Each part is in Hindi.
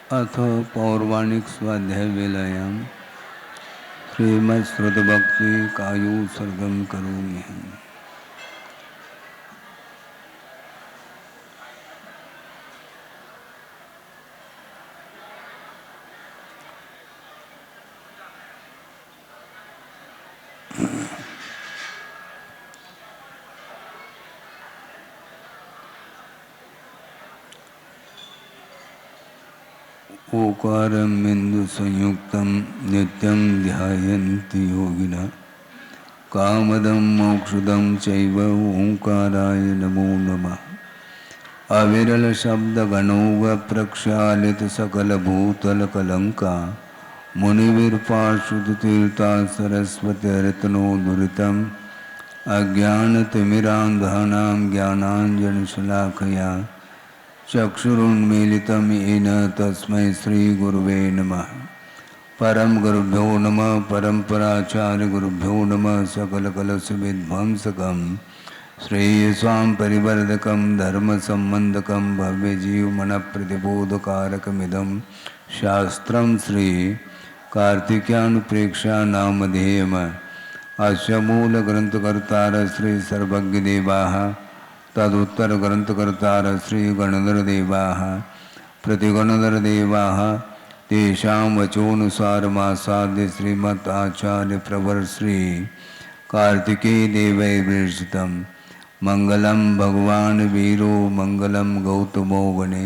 अथ पौर्वाणिक स्वाध्याय वेलायां श्रीमद्श्रुतभक्ति कायोत्सर्गं करोमि। ओकारं बिंदु संयुक्तं नित्यं ध्यायन्ति योगिनः कामदं मोक्षदं चैव ओंकाराय नमो नमः। अविरल शब्द गणोग प्रक्षालित सकल भूतल कलंका मुनिवीरपार्षद तीर्था सरस्वती रत्नो दुरितम् अज्ञानतिमिरान्धानां ज्ञानाञ्जनशलाकया चक्षुरुन्मीलितं येन तस्मै श्रीगुरुवे नमः। परम गुरुभ्यो नमः परम्पराचार्य गुरुभ्यो नमः। सकलकलशविध्वंसकं श्रेयसां परिवर्धकं धर्मसम्बन्धकं भव्यजीवमनप्रतिबोधकारकमिदं शास्त्रं श्री कार्तिकेयानुप्रेक्षा नामधेयम्। अस्य मूलग्रन्थकर्तार श्री सर्वज्ञदेवाः तदुत्तरग्रन्थकर्तार श्री गणधरदेवाः प्रतिगणधरदेवाः तेषां वचोनुसारमासाद्य श्रीमद् आचार्य प्रवर श्री कार्तिकेय देवै विरचितं मंगलम भगवान वीरो मंगलम गौतमो वने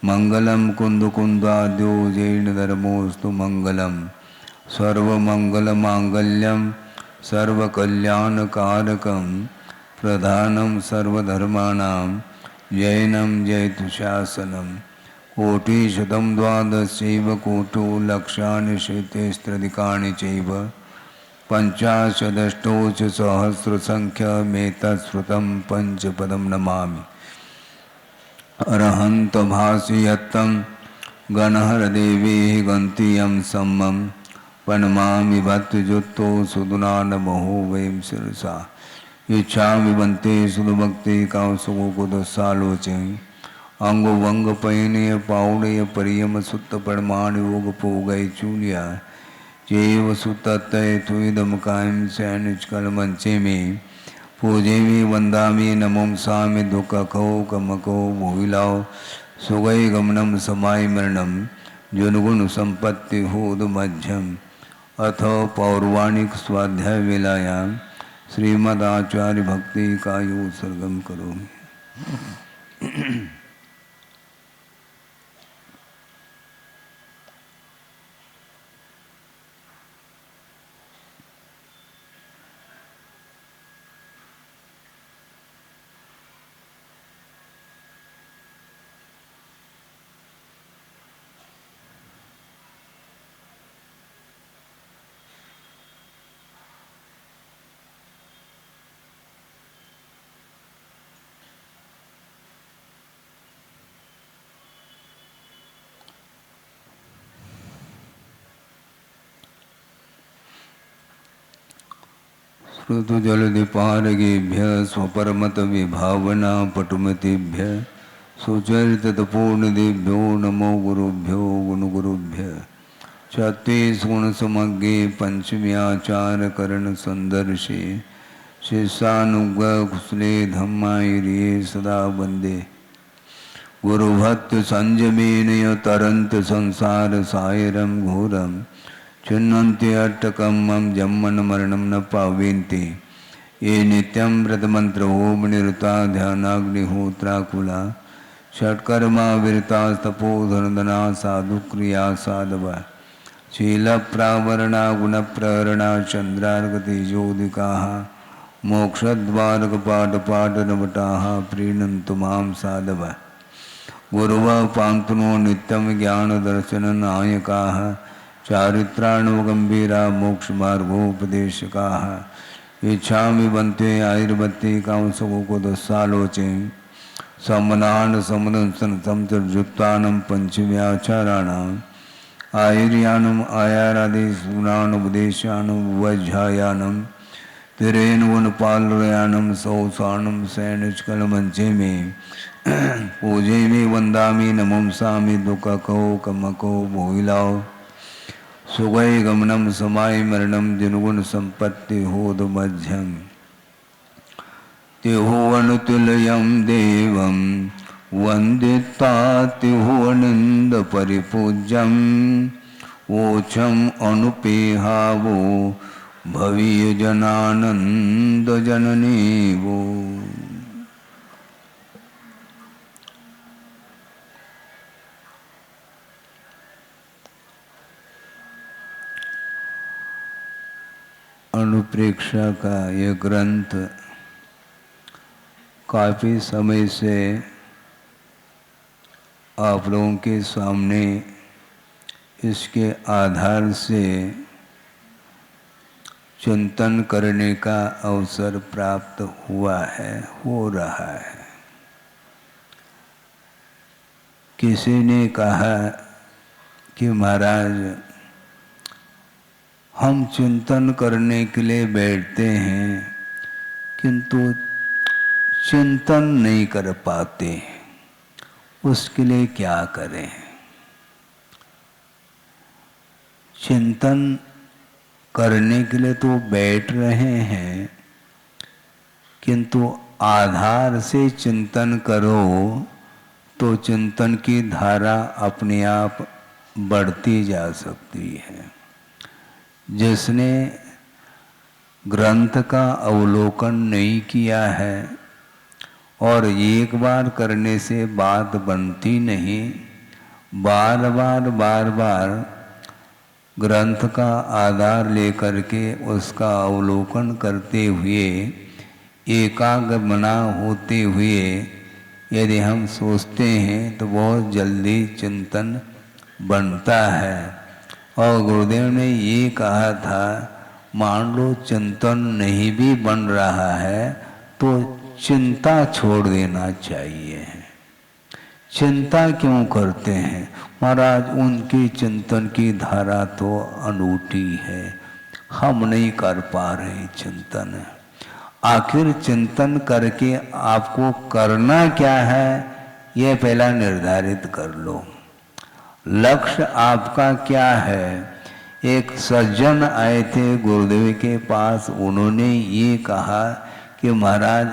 मंगलम कुंदकुंदाद्यो जैन धर्मोस्तु मंगलम सर्वमंगलमांगल्यम सर्वकल्याणकारकं प्रधानं सर्वधर्माणां जैनं जयतुशासनं कोटिशतं द्वादशैव कोटो लक्षाणि शेतेस्त्रधिकानि चैव पंचाशदष्टोच सहस्रसंख्यमेतत्श्रुतं पंचपदं नमामि। अरहन्तभासयत्तं गणहरदेवेः गन्तीयं सम्मं प्रणमामि भक्तियुक्तो सुदुनानमहो वयं शिरसा इच्छामि बन्ते सुदभक्ति कांसुकुदसालोचे अंगो वंग पयनय पावनय परियम सुत्त परमाणु योग पोगय चूलिया जेव सुतत्तय तुइदम कायम सैनिचकल मंचे में पूजे में वंदामि नमों सामि दुख खो कमको मोहिलाओ सुगय गमनम समाय मरणम जुनगुण संपत्ति होद मध्यम। अथ पौर्वाणिक स्वाध्याय वेलायां श्रीमदाचार्य भक्ति कायोत्सर्गं करोमि। ऋतुजलधिपारगेभ्य स्वपरमत विभावना पटुमतेभ्य सुचरितपूर्णदेभ्यो नमो गुरुभ्यो गुणगुरुभ्य। छत्तीस गुणसमग्गे पंचम्याचार करण संदर्शे शिष्यानुगकुशले धम्मायिरिये सदा वंदे गुरुभक्त संयमेन तरंत संसार सायरं घोरम् चिन्हन्ति अट्टकं मम जन्मन मरणं न पावेन्ति ये नित्यं व्रतमंत्र होम निरुता ध्यानाग्निहोत्राकुला षट्कर्मा विरतास्तपोधनदना साधुक्रिया साधव शीलप्रावरणा गुणप्रहरणा चन्द्रार्गतेजोदिकाः मोक्षद्वारकपाटपाटनवटाः प्रीणन्तु मां साधव गुरुवः पान्तुनो नित्यं ज्ञानदर्शननायकाः चारित्राणुगंभीरा मोक्ष मार्गोपदेशकाः इच्छामि बन्ते आयुर्वत्ति कांसुकोदसालोचे समनान समदंसन समचर्जुक्तानं पंचम्याचाराणाम् आयुर्यानम् आयारादिसूनानुपदेशानं वज्रायानं तिरेनुवनपालयानं सौसानं सैनिचकलमंचे में पूजयामि वन्दामि नमंसामि दुःखको कमको भोगिलाओ सुगै गमनम समाय मरणम जिनगुण संपत्ति होद मध्यम तिहुवनुतुल्यं देवं वन्दिता तिहुवनंद परिपूज्यम ओछम अनुपेहावो भवीय जनानंद जननी वो। अनुप्रेक्षा का यह ग्रंथ काफ़ी समय से आप लोगों के सामने इसके आधार से चिंतन करने का अवसर प्राप्त हुआ है, हो रहा है। किसी ने कहा कि महाराज हम चिंतन करने के लिए बैठते हैं किंतु चिंतन नहीं कर पाते, उसके लिए क्या करें? चिंतन करने के लिए तो बैठ रहे हैं किंतु आधार से चिंतन करो तो चिंतन की धारा अपने आप बढ़ती जा सकती है। जिसने ग्रंथ का अवलोकन नहीं किया है और एक बार करने से बात बनती नहीं, बार बार ग्रंथ का आधार लेकर के उसका अवलोकन करते हुए एकाग्र मना होते हुए यदि हम सोचते हैं तो बहुत जल्दी चिंतन बनता है। और गुरुदेव ने ये कहा था, मान लो चिंतन नहीं भी बन रहा है तो चिंता छोड़ देना चाहिए। चिंता क्यों करते हैं? महाराज उनकी चिंतन की धारा तो अनूठी है, हम नहीं कर पा रहे चिंतन। आखिर चिंतन करके आपको करना क्या है यह पहला निर्धारित कर लो। लक्ष्य आपका क्या है? एक सज्जन आए थे गुरुदेव के पास, उन्होंने ये कहा कि महाराज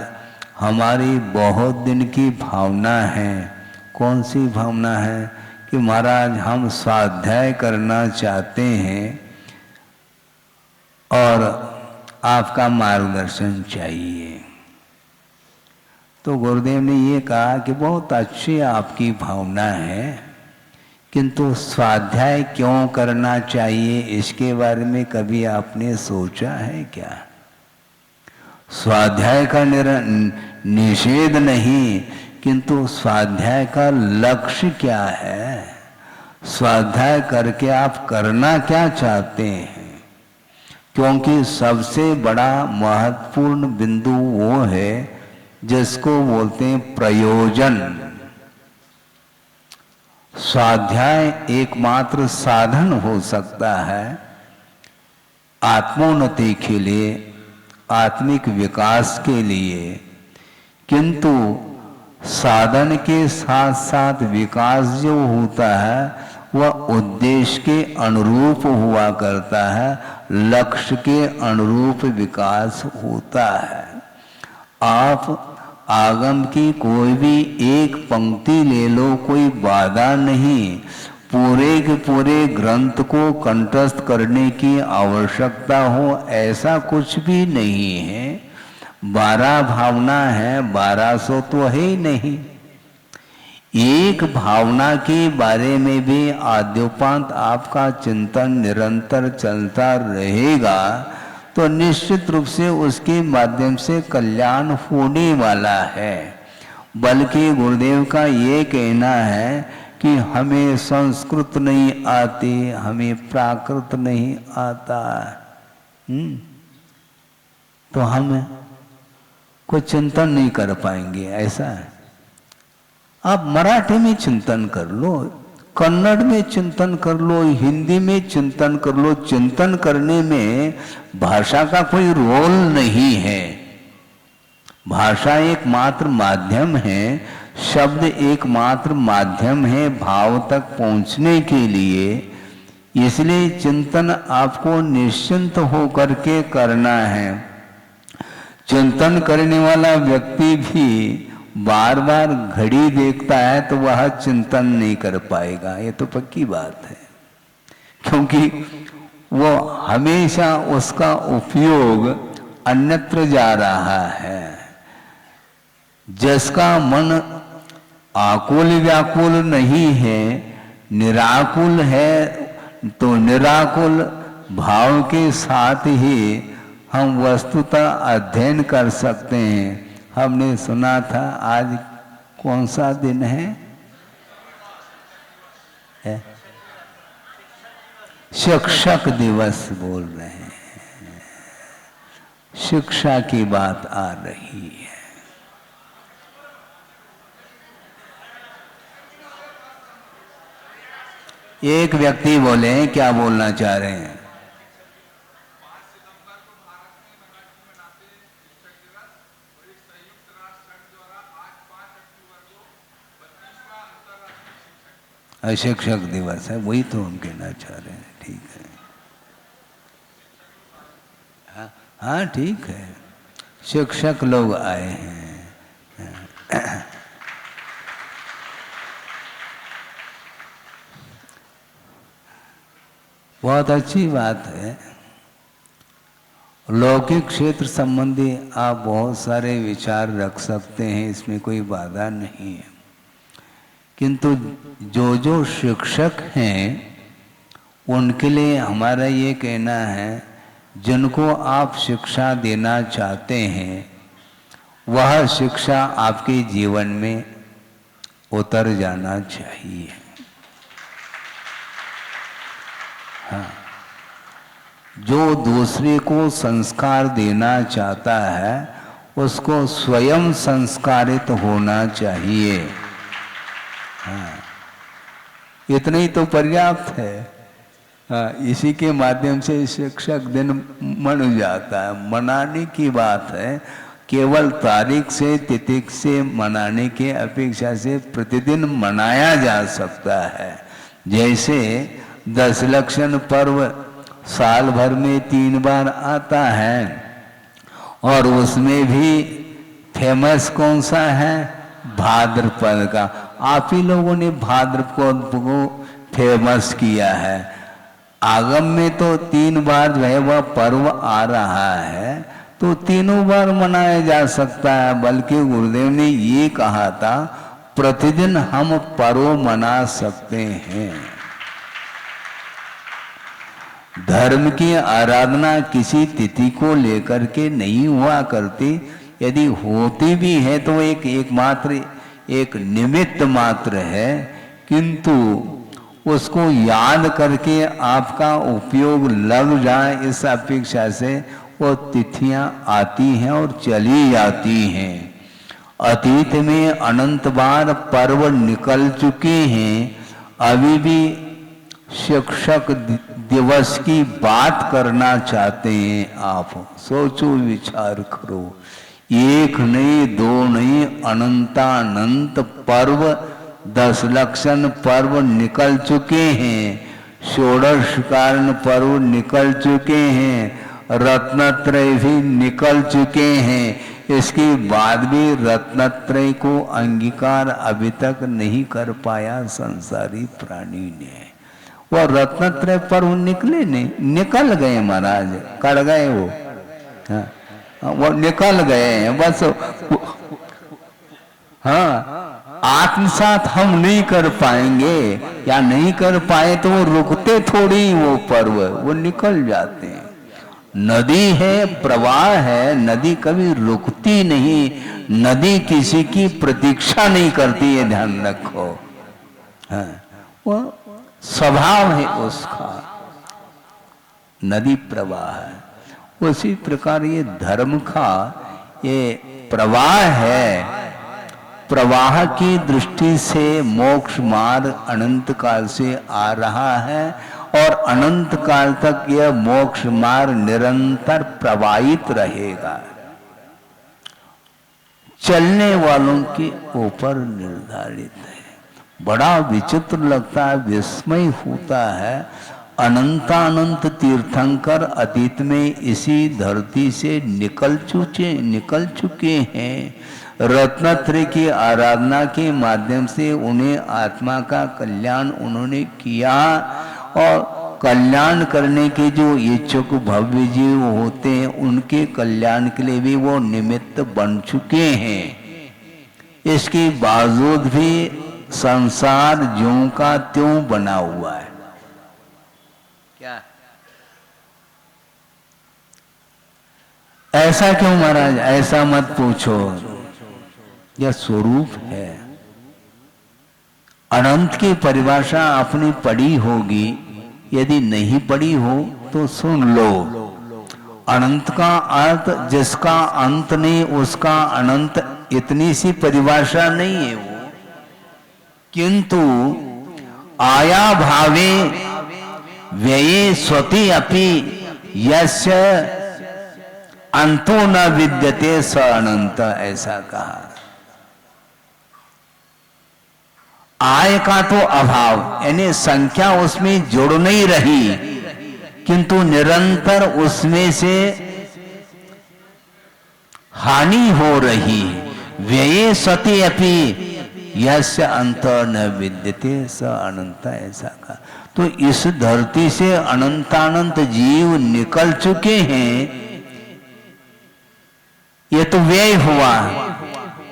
हमारी बहुत दिन की भावना है। कौन सी भावना है? कि महाराज हम स्वाध्याय करना चाहते हैं और आपका मार्गदर्शन चाहिए। तो गुरुदेव ने ये कहा कि बहुत अच्छी आपकी भावना है किंतु स्वाध्याय क्यों करना चाहिए इसके बारे में कभी आपने सोचा है क्या? स्वाध्याय का निषेध नहीं किंतु स्वाध्याय का लक्ष्य क्या है? स्वाध्याय करके आप करना क्या चाहते हैं? क्योंकि सबसे बड़ा महत्वपूर्ण बिंदु वो है जिसको बोलते हैं प्रयोजन। स्वाध्याय एकमात्र साधन हो सकता है आत्मोन्नति के लिए, आत्मिक विकास के लिए, किंतु साधन के साथ साथ विकास जो होता है वह उद्देश्य के अनुरूप हुआ करता है, लक्ष्य के अनुरूप विकास होता है। आप आगम की कोई भी एक पंक्ति ले लो, कोई बाधा नहीं। पूरे के पूरे ग्रंथ को कंठस्थ करने की आवश्यकता हो ऐसा कुछ भी नहीं है। 12 भावना है, 1200 तो है ही नहीं। एक भावना के बारे में भी आद्योपांत आपका चिंतन निरंतर चलता रहेगा तो निश्चित रूप से उसके माध्यम से कल्याण होने वाला है। बल्कि गुरुदेव का ये कहना है कि हमें संस्कृत नहीं आती, हमें प्राकृत नहीं आता, तो हम कोई चिंतन नहीं कर पाएंगे, ऐसा है। आप मराठी में चिंतन कर लो, कन्नड़ में चिंतन कर लो, हिंदी में चिंतन कर लो। चिंतन करने में भाषा का कोई रोल नहीं है। भाषा एक मात्र माध्यम है। शब्द एकमात्र माध्यम है भाव तक पहुंचने के लिए, इसलिए चिंतन आपको निश्चिंत होकर के करना है। चिंतन करने वाला व्यक्ति भी बार बार घड़ी देखता है तो वह चिंतन नहीं कर पाएगा, ये तो पक्की बात है, क्योंकि वो हमेशा उसका उपयोग अन्यत्र जा रहा है। जिसका मन आकुल व्याकुल नहीं है, निराकुल है, तो निराकुल भाव के साथ ही हम वस्तुतः अध्ययन कर सकते हैं। हमने सुना था आज कौन सा दिन है? शिक्षक दिवस बोल रहे हैं, शिक्षा की बात आ रही है। एक व्यक्ति बोले, क्या बोलना चाह रहे हैं? शिक्षक दिवस है, वही तो हम कहना चाह रहे हैं। ठीक है, हाँ ठीक है, शिक्षक लोग आए हैं। बहुत अच्छी बात है। लौकिक क्षेत्र संबंधी आप बहुत सारे विचार रख सकते हैं, इसमें कोई बाधा नहीं है, किंतु जो जो शिक्षक हैं उनके लिए हमारा ये कहना है, जिनको आप शिक्षा देना चाहते हैं वह शिक्षा आपके जीवन में उतर जाना चाहिए। हाँ, जो दूसरे को संस्कार देना चाहता है उसको स्वयं संस्कारित होना चाहिए। हाँ, इतना ही तो पर्याप्त है। हाँ, इसी के माध्यम से शिक्षक दिन मन जाता है। मनाने की बात है, केवल तारीख से तिथि से मनाने के अपेक्षा से प्रतिदिन मनाया जा सकता है। जैसे दशलक्षण पर्व साल भर में 3 बार आता है, और उसमें भी फेमस कौन सा है? भाद्रपद का। आप ही लोगों ने भाद्रपद को फेमस किया है। आगम में तो 3 बार जो है वह पर्व आ रहा है, तो तीनों बार मनाया जा सकता है। बल्कि गुरुदेव ने ये कहा था, प्रतिदिन हम पर्व मना सकते हैं। धर्म की आराधना किसी तिथि को लेकर के नहीं हुआ करती, यदि होती भी है तो एकमात्र एक निमित्त मात्र है, किंतु उसको याद करके आपका उपयोग लग जाए इस अपेक्षा से वो तिथियां आती हैं और चली जाती हैं। अतीत में अनंत बार पर्व निकल चुके हैं, अभी भी शिक्षक दिवस की बात करना चाहते हैं। आप सोचो, विचार करो, 1 नहीं 2 नहीं, अनंतानंत पर्व, दशलक्षण पर्व निकल चुके हैं, षोडश कारण पर्व निकल चुके हैं, रत्नत्रय भी निकल चुके हैं। इसके बाद भी रत्नत्रय को अंगीकार अभी तक नहीं कर पाया संसारी प्राणी ने। वो रत्नत्रय पर्व निकले नहीं, निकल गए महाराज, कट गए वो। हाँ, वो निकल गए हैं बस। हाँ, आत्मसात हम नहीं कर पाएंगे, या नहीं कर पाए तो वो रुकते थोड़ी, वो पर्व वो निकल जाते हैं। नदी है, प्रवाह है, नदी कभी रुकती नहीं, नदी किसी की प्रतीक्षा नहीं करती है, ध्यान रखो। हाँ, वो स्वभाव है उसका, नदी प्रवाह है। उसी प्रकार ये धर्म का ये प्रवाह है। प्रवाह की दृष्टि से मोक्ष मार्ग अनंत काल से आ रहा है, और अनंत काल तक यह मोक्ष मार्ग निरंतर प्रवाहित रहेगा। चलने वालों के ऊपर निर्धारित है। बड़ा विचित्र लगता है, विस्मय होता है। अनंतानंत तीर्थंकर अतीत में इसी धरती से निकल चुके हैं। रत्नत्रय की आराधना के माध्यम से उन्हें आत्मा का कल्याण उन्होंने किया, और कल्याण करने के जो इच्छुक भव्य जीव होते हैं उनके कल्याण के लिए भी वो निमित्त बन चुके हैं। इसके बावजूद भी संसार ज्यों का त्यों बना हुआ है। क्या ऐसा क्यों महाराज? ऐसा मत पूछो, यह स्वरूप है। अनंत की परिभाषा आपने पढ़ी होगी, यदि नहीं पढ़ी हो तो सुन लो। अनंत का अर्थ जिसका अंत नहीं उसका अनंत, इतनी सी परिभाषा नहीं है वो। किंतु आया भावे व्यये स्वति अपि यस्य अंतो न विद्यते स अनंत, ऐसा कहा। आय का तो अभाव, यानी संख्या उसमें जुड़ नहीं रही, किंतु निरंतर उसमें से हानि हो रही। व्यये सति अपि यस्य अंत न विद्यते स अनंत, ऐसा कहा। तो इस धरती से अनंतानंत जीव निकल चुके हैं, ये तो व्यय हुआ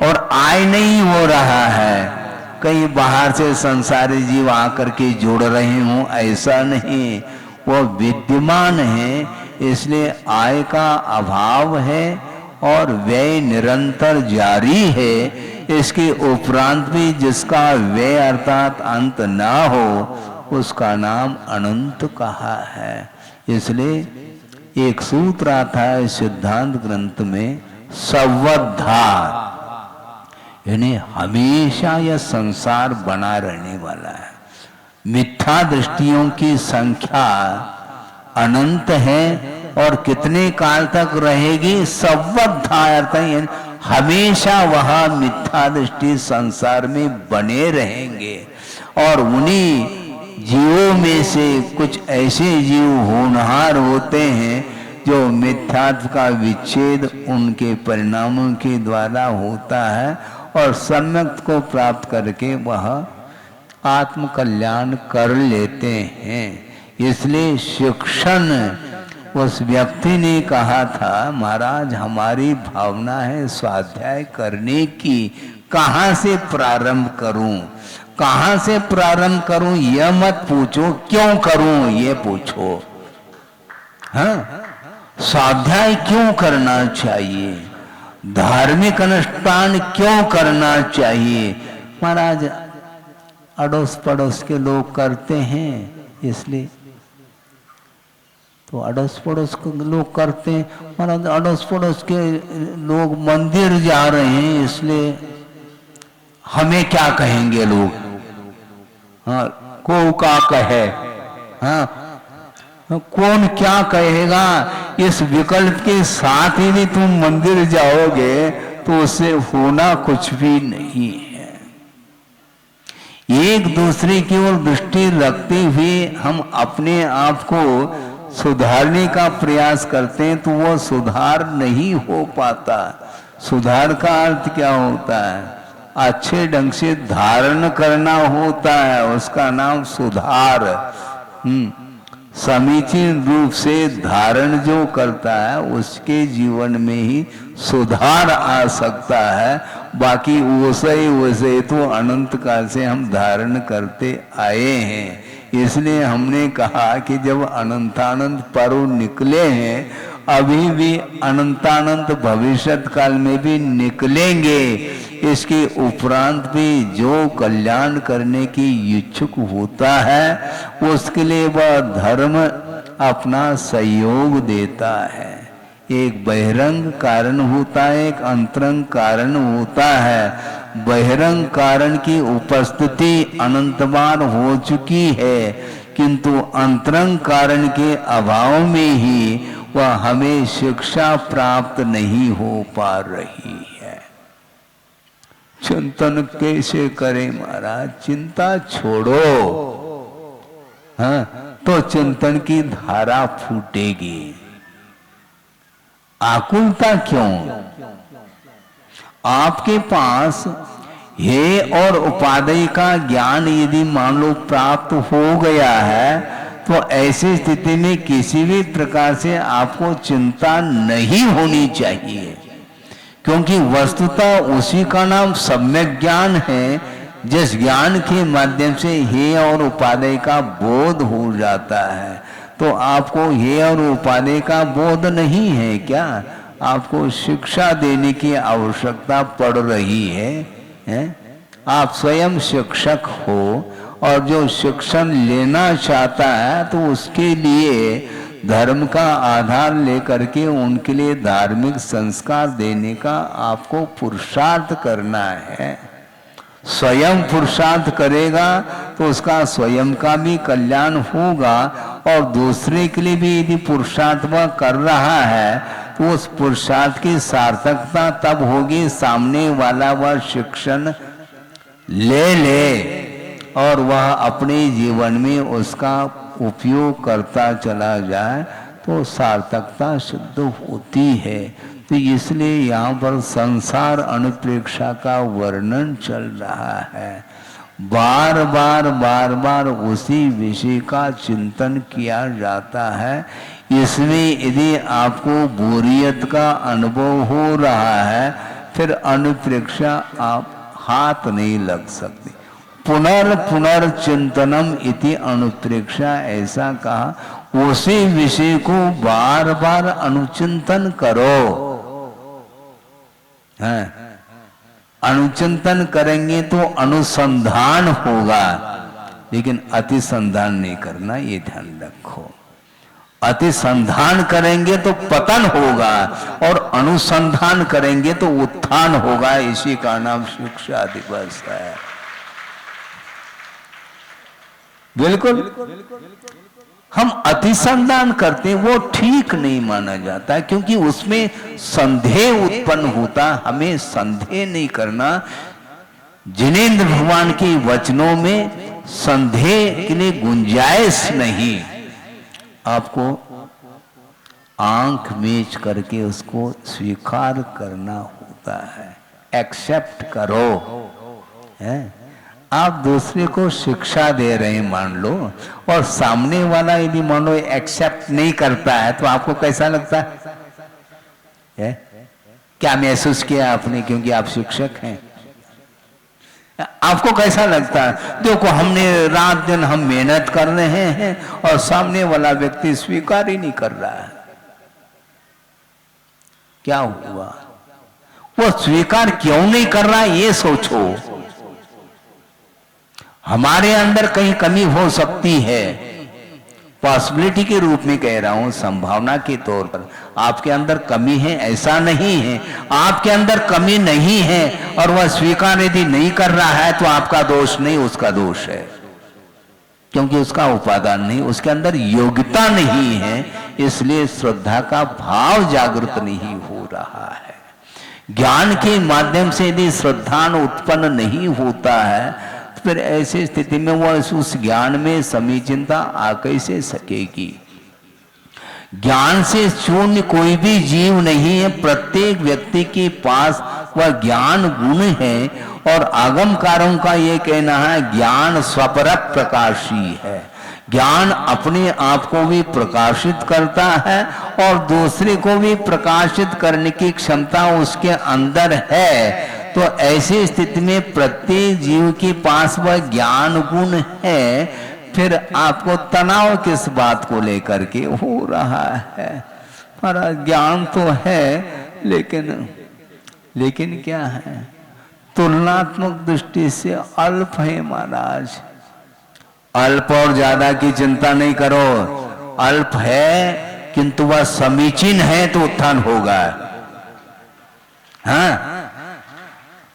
और आय नहीं हो रहा है। कहीं बाहर से संसारी जीव आकर के जुड़ रहे हों, ऐसा नहीं, वो विद्यमान है। इसलिए आय का अभाव है और व्यय निरंतर जारी है। इसके उपरांत भी जिसका व्यय अर्थात अंत ना हो उसका नाम अनंत कहा है। इसलिए एक सूत्र आता है सिद्धांत ग्रंथ में, सवद्धा, यानी हमेशा यह संसार बना रहने वाला है। मिथ्या दृष्टियों की संख्या अनंत है और कितने काल तक रहेगी? सवद्धा अर्थ हमेशा वह मिथ्या दृष्टि संसार में बने रहेंगे। और उन्हीं जीवों में से कुछ ऐसे जीव होनहार होते हैं जो मिथ्यात्व का विच्छेद उनके परिणामों के द्वारा होता है और सम्यक को प्राप्त करके वह आत्म कल्याण कर लेते हैं। इसलिए शिक्षण, उस व्यक्ति ने कहा था, महाराज हमारी भावना है स्वाध्याय करने की, कहाँ से प्रारंभ करूं? कहाँ से प्रारंभ करूं यह मत पूछो, क्यों करूं ये पूछो। हाँ, स्वाध्याय क्यों करना चाहिए? धार्मिक अनुष्ठान क्यों करना चाहिए? महाराज अड़ोस पड़ोस के लोग करते हैं इसलिए, तो अड़ोस पड़ोस के लोग करते हैं। महाराज अड़ोस पड़ोस के लोग मंदिर जा रहे हैं इसलिए हमें क्या कहेंगे लोग? हाँ, को का कहे, हाँ, कौन क्या कहेगा? इस विकल्प के साथ ही भी तुम मंदिर जाओगे तो उससे होना कुछ भी नहीं है। एक दूसरे की ओर दृष्टि रखते हुए हम अपने आप को सुधारने का प्रयास करते हैं तो वो सुधार नहीं हो पाता। सुधार का अर्थ क्या होता है? अच्छे ढंग से धारण करना होता है, उसका नाम सुधार। समीचीन रूप से धारण जो करता है उसके जीवन में ही सुधार आ सकता है। बाकी वैसे तो अनंत काल से हम धारण करते आए हैं। इसलिए हमने कहा कि जब अनंतानंत पर्व निकले हैं, अभी भी अनंतानंत भविष्यत काल में भी निकलेंगे। इसके उपरांत भी जो कल्याण करने की इच्छुक होता है उसके लिए वह धर्म अपना सहयोग देता है। एक बहिरंग कारण होता है, एक अंतरंग कारण होता है। बहिरंग कारण की उपस्थिति अनंत बार हो चुकी है, किंतु अंतरंग कारण के अभाव में ही वह हमें शिक्षा प्राप्त नहीं हो पा रही है। चिंतन कैसे करें महाराज? चिंता छोड़ो, हाँ, तो चिंतन की धारा फूटेगी। आकुलता क्यों? आपके पास हे और उपादेय का ज्ञान यदि मान लो प्राप्त हो गया है, तो ऐसी स्थिति में किसी भी प्रकार से आपको चिंता नहीं होनी चाहिए, क्योंकि वस्तुतः उसी का नाम सम्यक ज्ञान है, जिस ज्ञान के माध्यम से हे और उपादेय का बोध हो जाता है। तो आपको हे और उपादेय का बोध नहीं है क्या? आपको शिक्षा देने की आवश्यकता पड़ रही है? आप स्वयं शिक्षक हो, और जो शिक्षण लेना चाहता है तो उसके लिए धर्म का आधार लेकर के उनके लिए धार्मिक संस्कार देने का आपको पुरुषार्थ करना है। स्वयं पुरुषार्थ करेगा तो उसका स्वयं का भी कल्याण होगा, और दूसरे के लिए भी यदि पुरुषार्थ वह कर रहा है तो उस पुरुषार्थ की सार्थकता तब होगी सामने वाला वह शिक्षण ले और वह अपने जीवन में उसका उपयोग करता चला जाए तो सार्थकता सिद्ध होती है। तो इसलिए यहाँ पर संसार अनुप्रेक्षा का वर्णन चल रहा है। बार बार उसी विषय का चिंतन किया जाता है। इसमें यदि आपको बोरियत का अनुभव हो रहा है, फिर अनुप्रेक्षा आप हाथ नहीं लग सकते। पुनर्चिंतनम इति अनुप्रेक्षा, ऐसा कहा। उसी विषय को बार बार अनुचिंतन करो। अनुचिंतन करेंगे तो अनुसंधान होगा, लेकिन अतिसंधान नहीं करना, ये ध्यान रखो। अतिसंधान करेंगे तो पतन होगा, और अनुसंधान करेंगे तो उत्थान होगा। इसी का नाम शिक्षा दिवस है। बिल्कुल हम अतिसंधान करते हैं, वो ठीक नहीं माना जाता, क्योंकि उसमें संदेह उत्पन्न होता। हमें संदेह नहीं करना। जिनेंद्र भगवान के वचनों में संदेह के लिए गुंजाइश नहीं। आपको आंख मीच करके उसको स्वीकार करना होता है। एक्सेप्ट करो। है? आप दूसरे को शिक्षा दे रहे हैं मान लो, और सामने वाला यदि मान लो एक्सेप्ट नहीं करता है, तो आपको कैसा लगता है? क्या महसूस किया आपने? क्योंकि आप शिक्षक हैं, आपको कैसा लगता है? देखो, हमने रात दिन हम मेहनत कर रहे हैं और सामने वाला व्यक्ति स्वीकार ही नहीं कर रहा है। क्या हुआ? वो स्वीकार क्यों नहीं कर रहा है, ये सोचो। हमारे अंदर कहीं कमी हो सकती है, पॉसिबिलिटी के रूप में कह रहा हूं, संभावना के तौर पर। आपके अंदर कमी है ऐसा नहीं है, आपके अंदर कमी नहीं है और वह स्वीकार यदि नहीं कर रहा है तो आपका दोष नहीं, उसका दोष है, क्योंकि उसका उपादान नहीं, उसके अंदर योग्यता नहीं है, इसलिए श्रद्धा का भाव जागृत नहीं हो रहा है। ज्ञान के माध्यम से यदि श्रद्धा उत्पन्न नहीं होता है, फिर ऐसी स्थिति में वह उस ज्ञान में समीचीनता आ कैसे सकेगी? ज्ञान से शून्य कोई भी जीव नहीं है। प्रत्येक व्यक्ति के पास वह ज्ञान गुण है, और आगमकारों का ये कहना है ज्ञान स्वपरक प्रकाशी है। ज्ञान अपने आप को भी प्रकाशित करता है और दूसरे को भी प्रकाशित करने की क्षमता उसके अंदर है। तो ऐसी स्थिति में प्रत्येक जीव के पास वह ज्ञान गुण है, फिर आपको तनाव किस बात को लेकर के हो रहा है? हमारा ज्ञान तो है, लेकिन क्या है? तुलनात्मक दृष्टि से अल्प है महाराज। अल्प और ज्यादा की चिंता नहीं करो। अल्प है किंतु वह समीचीन है तो उत्थान होगा। हाँ,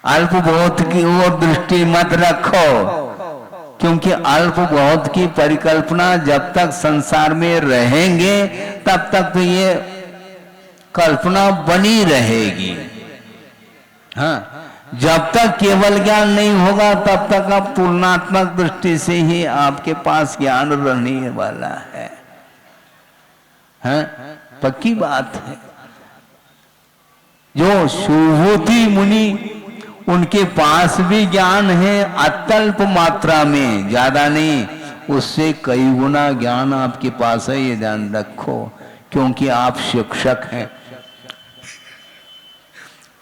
अल्प बहुत की ओर दृष्टि मत रखो, क्योंकि अल्प बहुत की परिकल्पना जब तक संसार में रहेंगे तब तक तो ये कल्पना बनी रहेगी। हाँ, जब तक केवल ज्ञान नहीं होगा तब तक आप तुलनात्मक दृष्टि से ही आपके पास ज्ञान रहने वाला है, पक्की बात है। जो सुहूति मुनि उनके पास भी ज्ञान है, अत्यल्प मात्रा में, ज्यादा नहीं, उससे कई गुना ज्ञान आपके पास है, ये ध्यान रखो, क्योंकि आप शिक्षक हैं।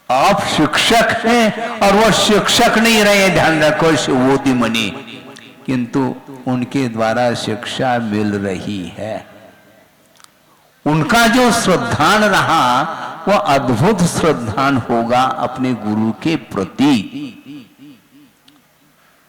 आप शिक्षक हैं और वो शिक्षक नहीं रहे, ध्यान रखो, सुहूति मुनि, किंतु उनके द्वारा शिक्षा मिल रही है। उनका जो श्रद्धान रहा वो अद्भुत श्रद्धान होगा अपने गुरु के प्रति।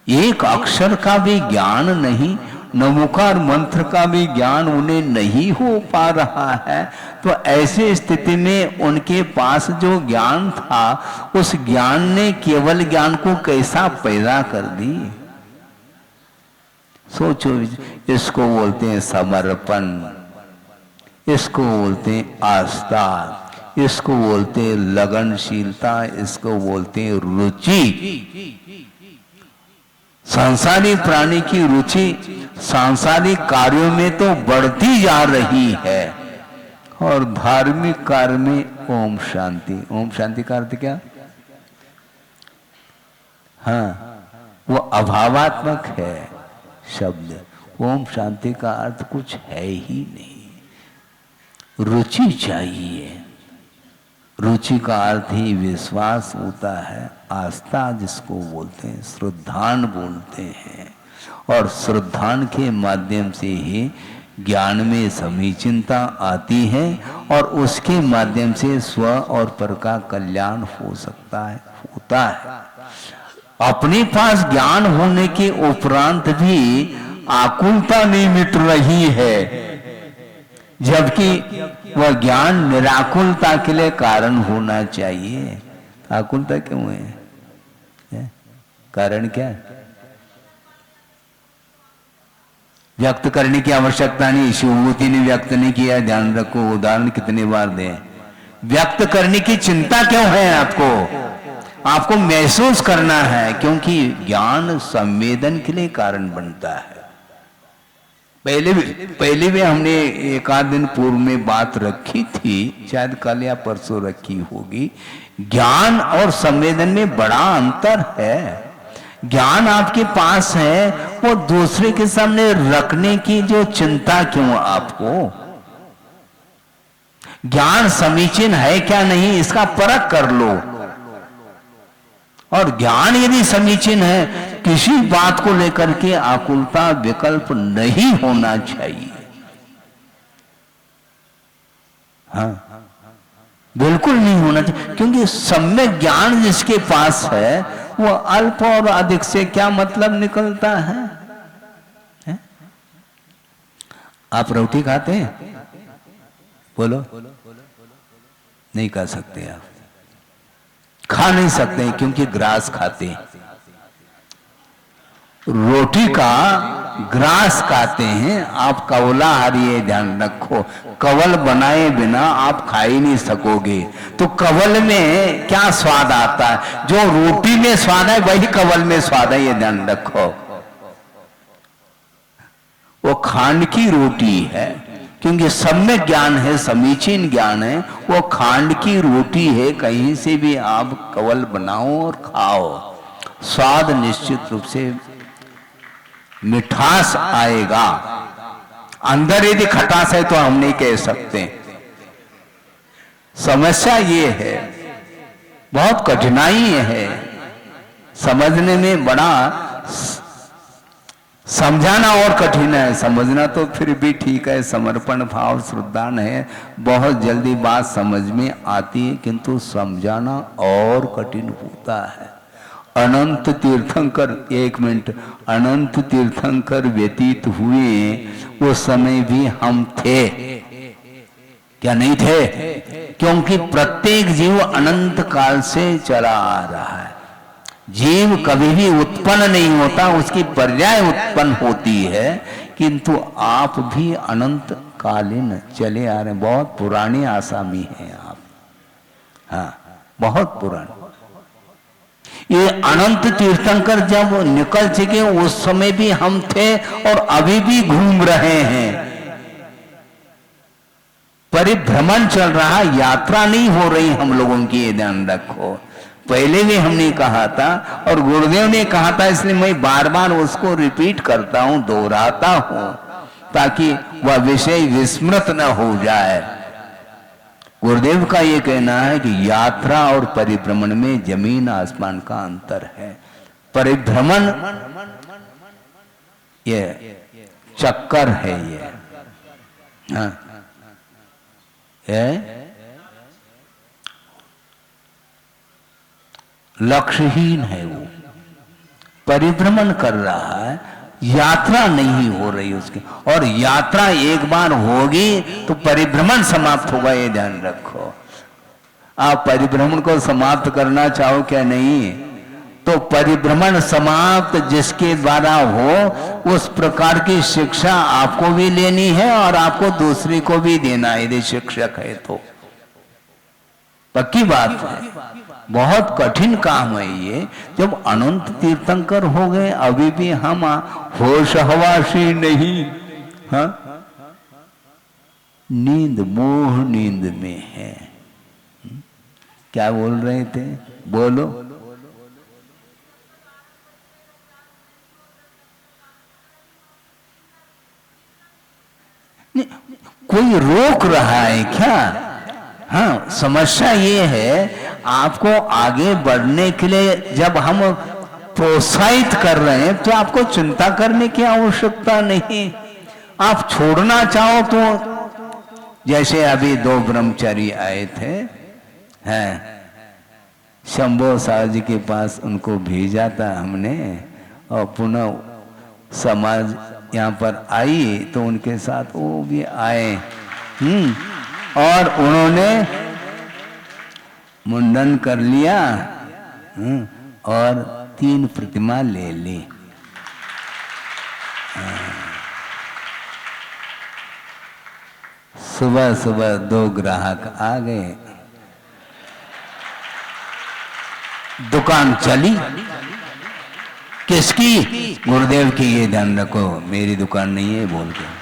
एक अक्षर का भी ज्ञान नहीं, नमोकार मंत्र का भी ज्ञान उन्हें नहीं हो पा रहा है, तो ऐसे स्थिति में उनके पास जो ज्ञान था उस ज्ञान ने केवल ज्ञान को कैसा पैदा कर दी। सोचो, इसको बोलते हैं समर्पण, इसको बोलते हैं आस्था, इसको बोलते हैं लगनशीलता, इसको बोलते हैं रुचि। सांसारिक प्राणी की रुचि सांसारिक कार्यों में तो बढ़ती जा रही है, और धार्मिक कार्य में ओम शांति। ओम शांति का अर्थ क्या? हाँ, वो अभावात्मक है शब्द। ओम शांति का अर्थ कुछ है ही नहीं। रुचि चाहिए। रुचि का अर्थ ही विश्वास होता है, आस्था जिसको बोलते हैं, श्रद्धान बोलते हैं, और श्रद्धान के माध्यम से ही ज्ञान में समीचीनता आती है और उसके माध्यम से स्व और पर का कल्याण हो सकता है, होता है। अपने पास ज्ञान होने के उपरांत भी आकुलता नहीं मिट रही है, जबकि वह ज्ञान निराकुलता के लिए कारण होना चाहिए। आकुलता क्यों है? कारण क्या है? व्यक्त करने की आवश्यकता नहीं, शिवभूति ने व्यक्त नहीं किया, ध्यान रखो। उदाहरण कितने बार दें? व्यक्त करने की चिंता क्यों है आपको? आपको महसूस करना है, क्योंकि ज्ञान संवेदन के लिए कारण बनता है। पहले भी हमने एक आध दिन पूर्व में बात रखी थी, शायद कल या परसों रखी होगी। ज्ञान और संवेदन में बड़ा अंतर है। ज्ञान आपके पास है, वो दूसरे के सामने रखने की जो चिंता क्यों आपको? ज्ञान समीचीन है क्या नहीं, इसका परख कर लो। और ज्ञान यदि समीचीन है, किसी बात को लेकर के आकुलता विकल्प नहीं होना चाहिए। हाँ, बिल्कुल नहीं होना चाहिए, क्योंकि सम्यक ज्ञान जिसके पास है वो अल्प और अधिक से क्या मतलब निकलता है? आप रोटी खाते हैं? बोलो। नहीं खा सकते, आप खा नहीं सकते हैं, क्योंकि ग्रास खाते हैं। रोटी का ग्रास खाते हैं, आप कवलाहारी है, ध्यान रखो। कवल बनाए बिना आप खा ही नहीं सकोगे। तो कवल में क्या स्वाद आता है? जो रोटी में स्वाद है वही कवल में स्वाद है, ये ध्यान रखो। वो खांड की रोटी है, क्योंकि सम्यक ज्ञान है, समीचीन ज्ञान है, वो खांड की रोटी है। कहीं से भी आप कवल बनाओ और खाओ, स्वाद निश्चित रूप से मिठास आएगा। अंदर यदि खटास है तो हम नहीं कह सकते। समस्या ये है, बहुत कठिनाई है समझने में, बड़ा समझाना और कठिन है। समझना तो फिर भी ठीक है, समर्पण भाव श्रद्धान है, बहुत जल्दी बात समझ में आती है, किंतु समझाना और कठिन होता है। अनंत तीर्थंकर, एक मिनट, अनंत तीर्थंकर व्यतीत हुए, उस समय भी हम थे क्या नहीं थे? क्योंकि प्रत्येक जीव अनंत काल से चला आ रहा है। जीव कभी भी उत्पन्न नहीं होता, उसकी पर्याय उत्पन्न होती है, किंतु आप भी अनंत कालीन चले आ रहे हैं। बहुत पुरानी आसामी हैं आप, हाँ, बहुत पुरानी। ये अनंत तीर्थंकर जब निकल चुके उस समय भी हम थे और अभी भी घूम रहे हैं। परिभ्रमण चल रहा, यात्रा नहीं हो रही हम लोगों की, ये ध्यान रखो। पहले भी हमने कहा था और गुरुदेव ने कहा था, इसलिए मैं बार बार उसको रिपीट करता हूं, दोहराता हूं, ताकि वह विषय विस्मृत न हो जाए। गुरुदेव का यह कहना है कि यात्रा और परिभ्रमण में जमीन आसमान का अंतर है। परिभ्रमण ये चक्कर है, ये हाँ लक्ष्यहीन है, वो परिभ्रमण कर रहा है, यात्रा नहीं हो रही उसकी। और यात्रा एक बार होगी तो परिभ्रमण समाप्त होगा, ये ध्यान रखो। आप परिभ्रमण को समाप्त करना चाहो क्या? नहीं, तो परिभ्रमण समाप्त जिसके द्वारा हो उस प्रकार की शिक्षा आपको भी लेनी है और आपको दूसरे को भी देना है, यदि शिक्षक है तो। पक्की बात है, बहुत कठिन काम है ये। जब अनंत तीर्थंकर हो गए अभी भी हम होश हवासी नहीं, हाँ नींद मोह नींद में है। क्या बोल रहे थे? बोलो। कोई रोक रहा है क्या? हाँ, समस्या ये है आपको आगे बढ़ने के लिए जब हम प्रोत्साहित कर रहे हैं तो आपको चिंता करने की आवश्यकता नहीं। आप छोड़ना चाहो तो, जैसे अभी 2 ब्रह्मचारी आए थे, हैं शंभो साहब जी के पास, उनको भेजा था हमने और पुनः समाज यहाँ पर आई तो उनके साथ वो भी आए। और उन्होंने मुंडन कर लिया और 3 प्रतिमा ले ली। सुबह सुबह 2 ग्राहक आ गए, दुकान चली। किसकी? गुरुदेव की, ये ध्यान रखो, मेरी दुकान नहीं है बोल के।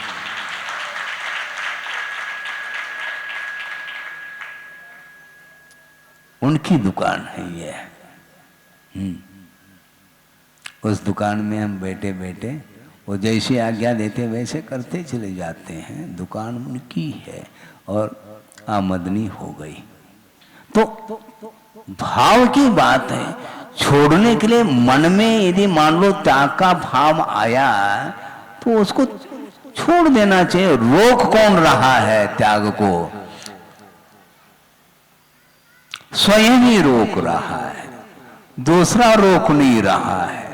उनकी दुकान है ये। उस दुकान में हम बैठे बैठे वो जैसे आज्ञा देते वैसे करते चले जाते हैं। दुकान उनकी है और आमदनी हो गई। तो भाव की बात है, छोड़ने के लिए मन में यदि मान लो त्याग का भाव आया तो उसको छोड़ देना चाहिए। रोक कौन रहा है त्याग को? स्वयं ही रोक रहा है, दूसरा रोक नहीं रहा है।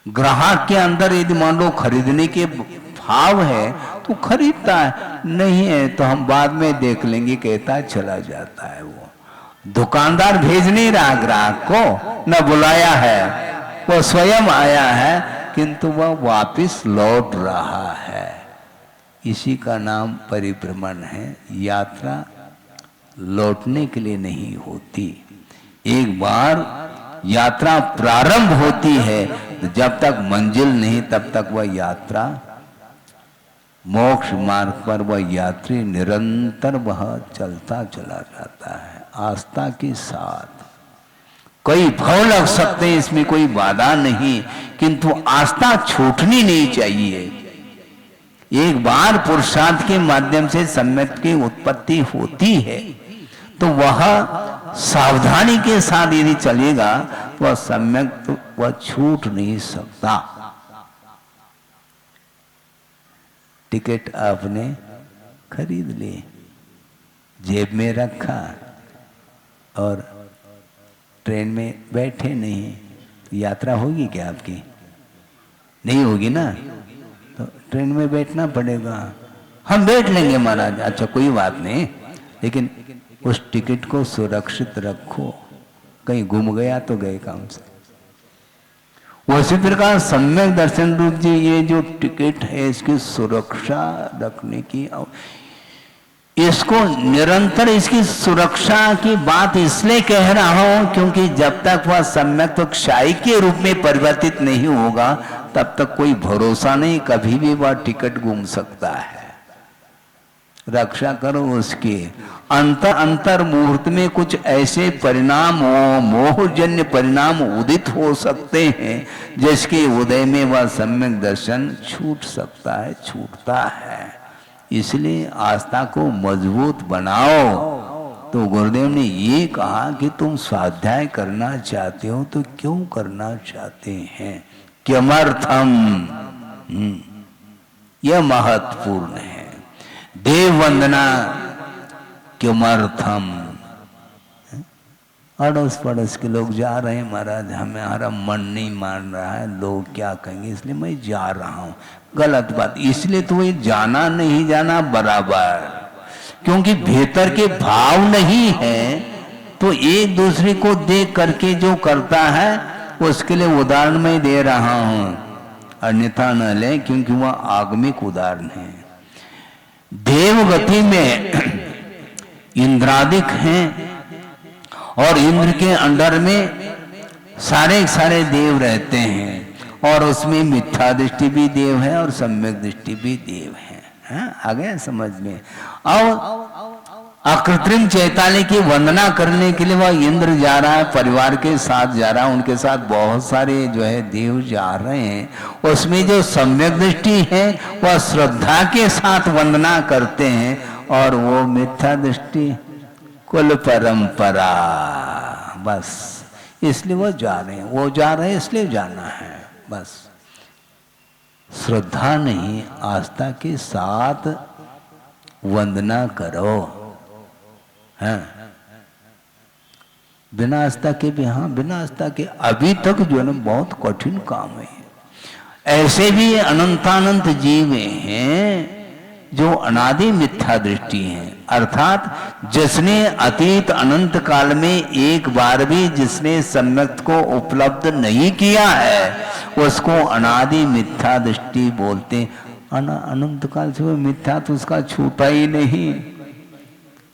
ग्राहक के अंदर यदि मान लो खरीदने के भाव है तो खरीदता है, नहीं है तो हम बाद में देख लेंगे कहता चला जाता है। वो दुकानदार भेज नहीं रहा ग्राहक को, न बुलाया है, वो स्वयं आया है, किंतु वह वापस लौट रहा है। इसी का नाम परिभ्रमण है। यात्रा लौटने के लिए नहीं होती। एक बार यात्रा प्रारंभ होती है तो जब तक मंजिल नहीं तब तक वह यात्रा, मोक्ष मार्ग पर वह यात्री निरंतर वह चलता चला जाता है आस्था के साथ। कई भव लग सकते हैं, इसमें कोई बाधा नहीं, किंतु आस्था छूटनी नहीं चाहिए। एक बार पुरुषार्थ के माध्यम से सम्यक की उत्पत्ति होती है तो वह सावधानी के साथ यदि चलेगा तो वह सम्यक तो वह छूट नहीं सकता। टिकट आपने खरीद ली, जेब में रखा और ट्रेन में बैठे नहीं, तो यात्रा होगी क्या आपकी? नहीं होगी ना। तो ट्रेन में बैठना पड़ेगा। हम बैठ लेंगे महाराज, अच्छा कोई बात नहीं, लेकिन उस टिकट को सुरक्षित रखो, कहीं गुम गया तो गए काम से। उसी प्रकार सम्यक दर्शन रूप जी, ये जो टिकट है इसकी सुरक्षा रखने की, इसको निरंतर इसकी सुरक्षा की बात इसलिए कह रहा हूं क्योंकि जब तक वह सम्यक तो क्षय के रूप में परिवर्तित नहीं होगा तब तक कोई भरोसा नहीं, कभी भी वह टिकट घूम सकता है। रक्षा करो उसकी। अंतर मुहूर्त में कुछ ऐसे परिणाम हो, मोहजन्य परिणाम उदित हो सकते हैं जिसके उदय में वह सम्यक दर्शन छूट सकता है, छूटता है। इसलिए आस्था को मजबूत बनाओ। तो गुरुदेव ने ये कहा कि तुम स्वाध्याय करना चाहते हो तो क्यों करना चाहते हैं, किमर्थम, यह महत्वपूर्ण है। देव वंदना किमर्थम। अड़ोस पड़ोस के लोग जा रहे हैं, महाराज हमारा मन नहीं मान रहा है, लोग क्या कहेंगे इसलिए मैं जा रहा हूं। गलत बात। इसलिए तो ये जाना नहीं जाना बराबर, क्योंकि भीतर के भाव नहीं है तो एक दूसरे को देख करके जो करता है उसके लिए उदाहरण मैं दे रहा हूं, अन्यथा न ले, क्योंकि वह आगमिक उदाहरण है। देवगति में इंद्रादिक हैं और इंद्र के अंडर में सारे देव रहते हैं और उसमें मिथ्या दृष्टि भी देव है और सम्यक दृष्टि भी देव है। आ गया समझ में। और अकृत्रिम चैताली की वंदना करने के लिए वह इंद्र जा रहा है, परिवार के साथ जा रहा है, उनके साथ बहुत सारे जो है देव जा रहे हैं। उसमें जो सम्यक दृष्टि है वह श्रद्धा के साथ वंदना करते हैं और वो मिथ्या दृष्टि कुल परंपरा, बस इसलिए वो जा रहे हैं, वो जा रहे हैं इसलिए जाना है, बस। श्रद्धा नहीं, आस्था के साथ वंदना करो। हाँ, बिना आस्था के भी, हाँ बिना आस्था के अभी तक जो है ना बहुत कठिन काम है। ऐसे भी अनंतानंत जीव हैं जो अनादि मिथ्या दृष्टि हैं, अर्थात जिसने अतीत अनंत काल में एक बार भी जिसने सम्यक को उपलब्ध नहीं किया है उसको अनादि मिथ्या दृष्टि बोलते। अनंत काल से वो मिथ्या तो उसका छूटा ही नहीं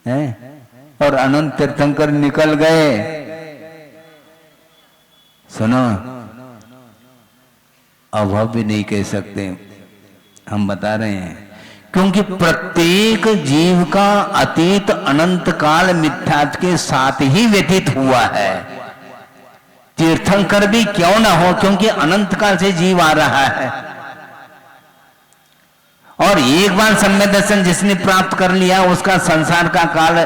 है। और अनंत तीर्थंकर निकल गए, सुनो अभाव भी नहीं कह सकते, हम बता रहे हैं, क्योंकि प्रत्येक जीव का अतीत अनंत काल मिथ्या के साथ ही व्यतीत हुआ है। तीर्थंकर भी क्यों ना हो, क्योंकि अनंत काल से जीव आ रहा है और एक बार सम्यक दर्शन जिसने प्राप्त कर लिया उसका संसार का काल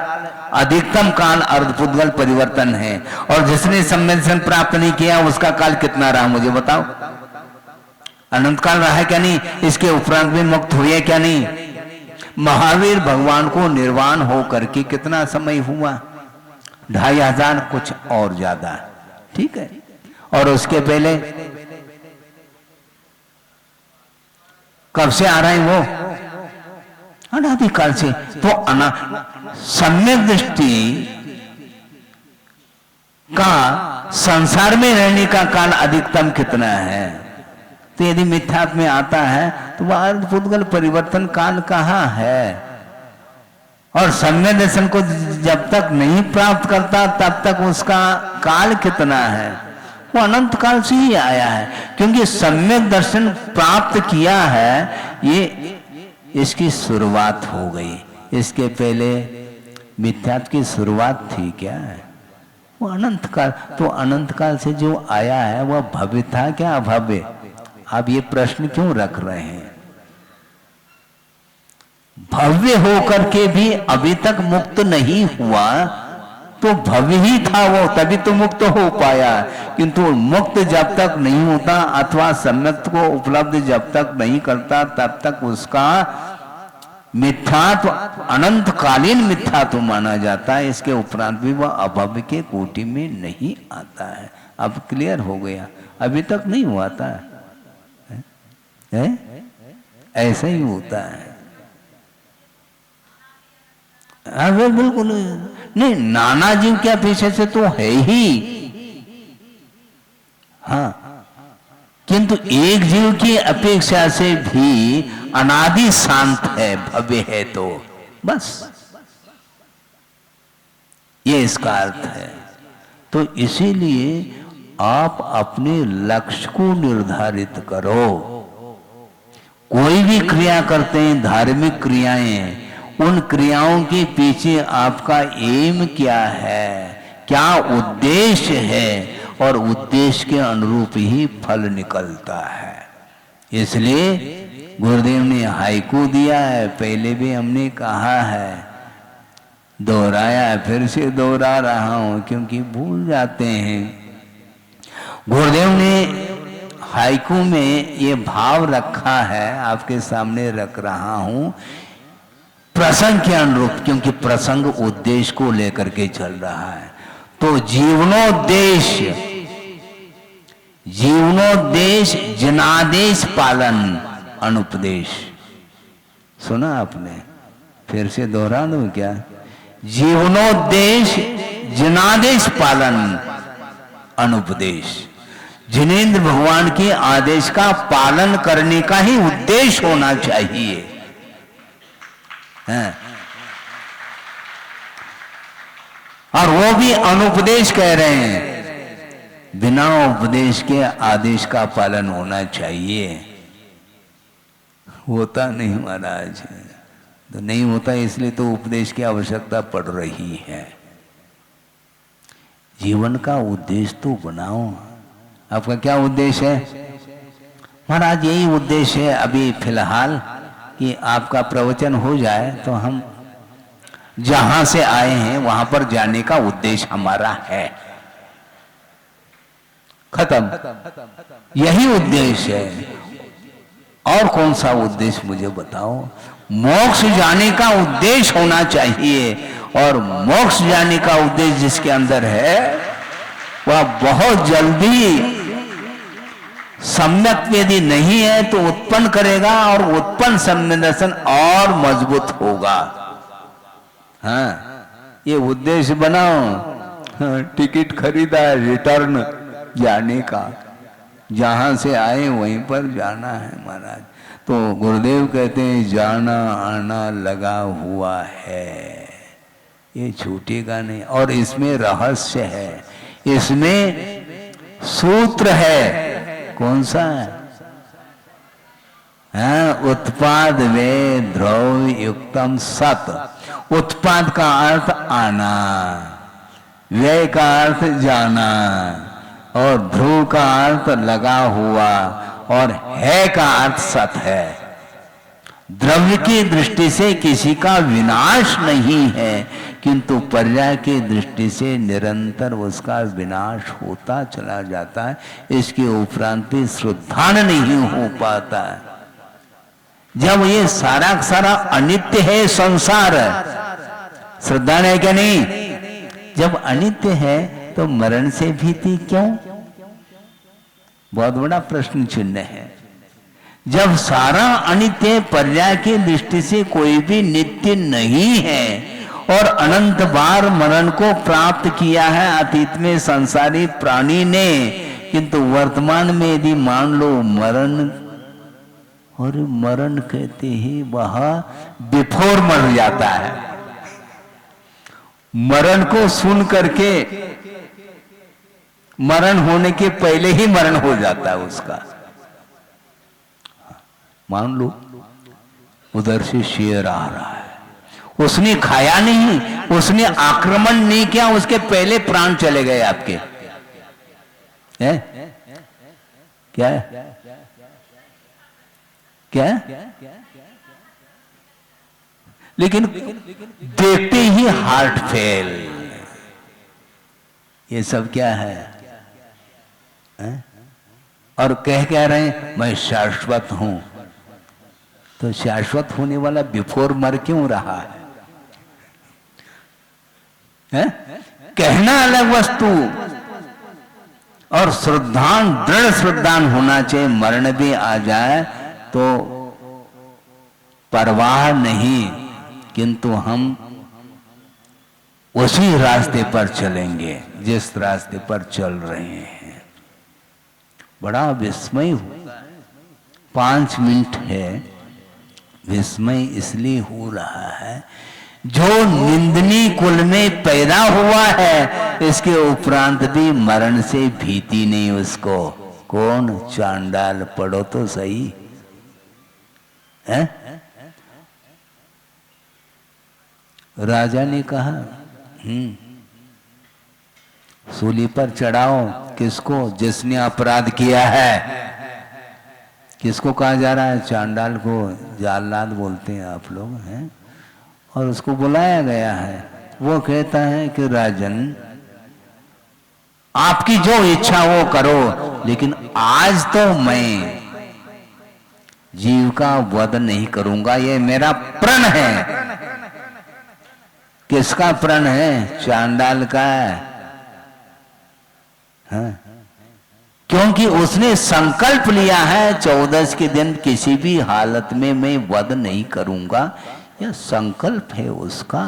अधिकतम काल अर्धपुद्गल परिवर्तन है, और जिसने सम्यक दर्शन प्राप्त नहीं किया उसका काल कितना रहा मुझे बताओ। अनंत काल रहा है क्या नहीं? इसके उपरांत में मुक्त हुए क्या नहीं? महावीर भगवान को निर्वाण हो करके कितना समय हुआ? 2500 कुछ और ज्यादा, ठीक है। और उसके पहले कब से आ रहे हैं वो? अनादिकाल से। तो सम्यक दृष्टि का संसार में रहने का काल अधिकतम कितना है? तो यदि मिथ्यात्व में आता है तो वह अर्धपुद्गल परिवर्तन काल कहाँ है? और सम्यक दर्शन को जब तक नहीं प्राप्त करता तब तक उसका काल कितना है? वो अनंत काल से ही आया है, क्योंकि सम्यक दर्शन प्राप्त किया है, ये इसकी शुरुआत हो गई। इसके पहले मिथ्यात्व की शुरुआत थी क्या? वो अनंत काल। तो अनंत काल से जो आया है वह भव्य था क्या अभव्य? आप ये प्रश्न क्यों रख रहे हैं? भव्य होकर के भी अभी तक मुक्त नहीं हुआ तो भव्य ही था वो, तभी तो मुक्त हो पाया। किंतु मुक्त जब तक नहीं होता अथवा सम्यक को उपलब्ध जब तक नहीं करता तब तक उसका मिथ्यात्व अनंत कालीन मिथ्यात्व माना जाता है। इसके उपरांत भी वह अभव्य के कोटि में नहीं आता है। अब क्लियर हो गया? अभी तक नहीं हुआ था है? ऐसा ही होता है। अरे बिल्कुल नहीं, नाना जीव क्या पीछे से तो है ही, हाँ, किंतु एक जीव की अपेक्षा से भी अनादि शांत है, भव्य है, तो बस ये इसका अर्थ है। तो इसीलिए आप अपने लक्ष्य को निर्धारित करो। कोई भी क्रिया करते हैं, धार्मिक क्रियाएं, उन क्रियाओं के पीछे आपका एम क्या है, क्या उद्देश्य है, और उद्देश्य के अनुरूप ही फल निकलता है। इसलिए गुरुदेव ने हाइकू दिया है, पहले भी हमने कहा है, दोहराया, फिर से दोहरा रहा हूं क्योंकि भूल जाते हैं। गुरुदेव ने हाइकू में ये भाव रखा है, आपके सामने रख रहा हूं, प्रसंग के अनुरूप, क्योंकि प्रसंग उद्देश्य को लेकर के चल रहा है। तो जीवनोद्देश्य, जीवनोद्देश्य जनादेश पालन अनुपदेश। सुना आपने? फिर से दोहरा दूं क्या? जीवनोद्देश्य जनादेश पालन अनुपदेश। जिनेंद्र भगवान के आदेश का पालन करने का ही उद्देश्य होना चाहिए, है? और वो भी अनुपदेश कह रहे हैं, बिना उपदेश के आदेश का पालन होना चाहिए। होता नहीं महाराज, तो नहीं होता, इसलिए तो उपदेश की आवश्यकता पड़ रही है। जीवन का उद्देश्य तो बनाओ। आपका क्या उद्देश्य है महाराज? यही उद्देश्य है अभी फिलहाल कि आपका प्रवचन हो जाए तो हम जहां से आए हैं वहां पर जाने का उद्देश्य हमारा है। खत्म, यही उद्देश्य है। और कौन सा उद्देश्य मुझे बताओ? मोक्ष जाने का उद्देश्य होना चाहिए, और मोक्ष जाने का उद्देश्य जिसके अंदर है वह बहुत जल्दी सम्यक यदि नहीं है तो उत्पन्न करेगा, और उत्पन्न सम्यक दर्शन और मजबूत होगा। हाँ, ये उद्देश्य बनाओ। हाँ, टिकट खरीदा है रिटर्न जाने का, जहां से आए वहीं पर जाना है महाराज। तो गुरुदेव कहते हैं जाना आना लगा हुआ है, ये छूटेगा नहीं। और इसमें रहस्य है, इसमें सूत्र है। कौन सा है? उत्पाद वे द्रव्य युक्तम सत। उत्पाद का अर्थ आना, व्यय का अर्थ जाना, और ध्रुव का अर्थ लगा हुआ, और है का अर्थ सत है। द्रव्य की दृष्टि से किसी का विनाश नहीं है, किंतु पर्याय की दृष्टि से निरंतर उसका विनाश होता चला जाता है। इसके उपरांत भी श्रद्धान नहीं हो पाता है। जब ये सारा का सारा अनित्य है संसार, श्रद्धा है क्या नहीं? जब अनित्य है तो मरण से भीति क्यों? बहुत बड़ा प्रश्न चिन्ह है। जब सारा अनित्य, पर्याय की दृष्टि से कोई भी नित्य नहीं है, और अनंत बार मरण को प्राप्त किया है अतीत में संसारी प्राणी ने, किंतु वर्तमान में यदि मान लो मरण, और मरण कहते ही वह बिफोर मर जाता है। मरण को सुन करके, मरण होने के पहले ही मरण हो जाता है उसका। मान लो उधर से शेर आ रहा है, उसने खाया नहीं, उसने आक्रमण नहीं किया, उसके पहले प्राण चले गए आपके। है? क्या है? क्या? लेकिन देखते ही हार्ट फेल। ये सब क्या है? और कह रहे हैं मैं शाश्वत हूं। तो शाश्वत होने वाला बिफोर मर क्यों रहा है? कहना अलग वस्तु, और श्रद्धान, दृढ़ श्रद्धान होना चाहिए। मरण भी आ जाए तो परवाह नहीं, किंतु हम उसी रास्ते पर चलेंगे जिस रास्ते पर चल रहे हैं। बड़ा विस्मय होगा। 5 मिनट है, विस्मय इसलिए हो रहा है जो निंदनीय कुल में पैदा हुआ है, इसके उपरांत भी मरण से भीति नहीं उसको। कौन? चांडाल। पढ़ो तो सही है। राजा ने कहा सूली पर चढ़ाओ। किसको? जिसने अपराध किया है। किसको कहा जा रहा है? चांडाल को। जाल्लाद बोलते हैं आप लोग हैं। और उसको बुलाया गया है। वो कहता है कि राजन, आपकी जो इच्छा वो करो, लेकिन आज तो मैं जीव का वध नहीं करूंगा। ये मेरा प्रण है। किसका प्रण है? चांडाल का है। हाँ? क्योंकि उसने संकल्प लिया है 14 के दिन किसी भी हालत में मैं वध नहीं करूंगा। यह संकल्प है उसका।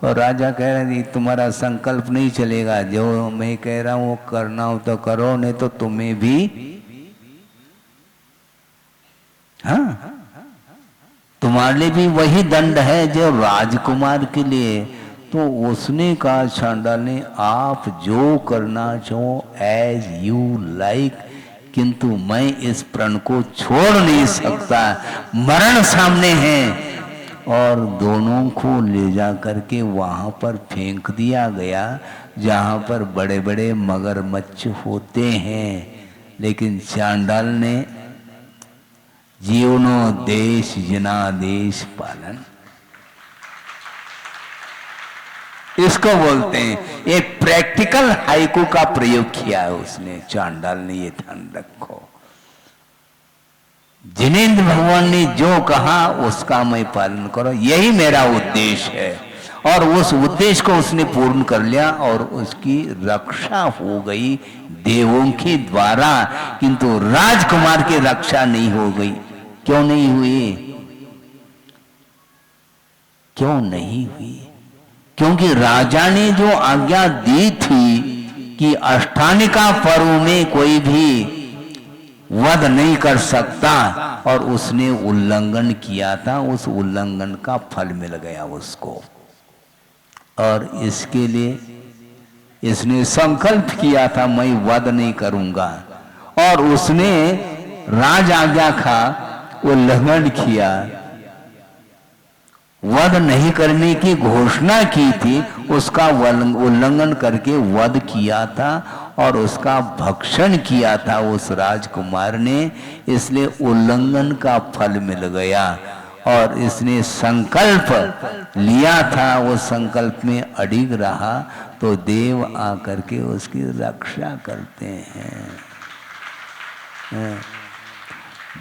और राजा कह रहे तुम्हारा संकल्प नहीं चलेगा, जो मैं कह रहा हूं वो करना हो तो करो, नहीं तो तुम्हें भी हाँ तुम्हारे लिए भी वही दंड है जो राजकुमार के लिए। तो उसने कहा चांडाल ने, आप जो करना चाहो एज यू लाइक, किंतु मैं इस प्रण को छोड़ नहीं सकता। मरण सामने है। और दोनों को ले जा करके वहां पर फेंक दिया गया जहां पर बड़े बड़े मगरमच्छ होते हैं। लेकिन चांडाल ने जीवनो देश जनादेश पालन, इसको बोलते हैं। एक प्रैक्टिकल हाइकू का प्रयोग किया है उसने, चांडाल ने। ये ध्यान रखो, जिनेंद्र भगवान ने जो कहा उसका मैं पालन करो, यही मेरा उद्देश्य है। और उस उद्देश्य को उसने पूर्ण कर लिया और उसकी रक्षा हो गई देवों के द्वारा, किंतु राजकुमार की रक्षा नहीं हो गई। क्यों नहीं हुई? क्यों नहीं हुई? क्योंकि राजा ने जो आज्ञा दी थी कि अष्टानिका पर्व में कोई भी वध नहीं कर सकता, और उसने उल्लंघन किया था। उस उल्लंघन का फल मिल गया उसको। और इसके लिए इसने संकल्प किया था मैं वध नहीं करूंगा, और उसने राज आज्ञा का उल्लंघन किया, वध नहीं करने की घोषणा की थी, उसका उल्लंघन करके वध किया था और उसका भक्षण किया था उस राजकुमार ने। इसलिए उल्लंघन का फल मिल गया। और इसने संकल्प लिया था, वो संकल्प में अडिग रहा, तो देव आकर के उसकी रक्षा करते हैं।